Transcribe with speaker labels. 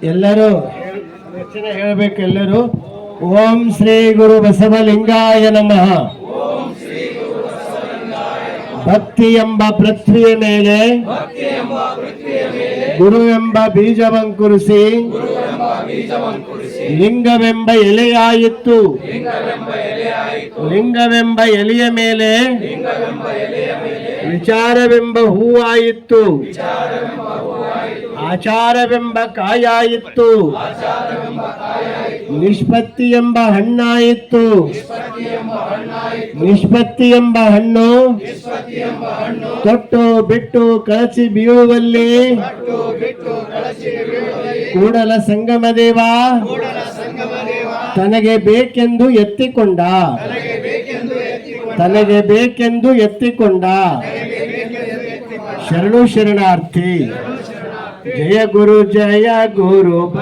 Speaker 1: ಎಲ್ಲರೂ ಹೆಚ್ಚಿನ ಹೇಳಬೇಕು. ಎಲ್ಲರೂ ಓಂ ಶ್ರೀ ಗುರು ಬಸವಲಿಂಗಾಯ ನಮಃ. ಭಕ್ತಿ ಎಂಬ ಪೃಥ್ವಿಯ ಮೇಲೆ ಗುರು ಎಂಬ ಬೀಜವಂಕುರಿಸಿ ಲಿಂಗವೆಂಬ ಎಲೆಯಾಯಿತು. ಲಿಂಗವೆಂಬ ಎಲೆಯ ಮೇಲೆ ವಿಚಾರವೆಂಬ ಹೂವಾಯಿತು. ಆಚಾರವೆಂಬ ಕಾಯಾಯಿತು. ನಿಷ್ಪತ್ತಿ ಎಂಬ ಹಣ್ಣಾಯಿತು. ನಿಷ್ಪತ್ತಿ ಎಂಬ ಹಣ್ಣು ತೊಟ್ಟು ಬಿಟ್ಟು ಕಳಚಿ ಬೀಳುವಲ್ಲಿ ಕೂಡಲ ಸಂಗಮ ದೇವ ತನಗೆ ಬೇಕೆಂದು ಎತ್ತಿಕೊಂಡ. ತನಗೆ ಬೇಕೆಂದು ಎತ್ತಿಕೊಂಡ. ಶರಣು ಶರಣಾರ್ಥಿ. ಜಯ ಗುರು ಜಯ ಗುರು.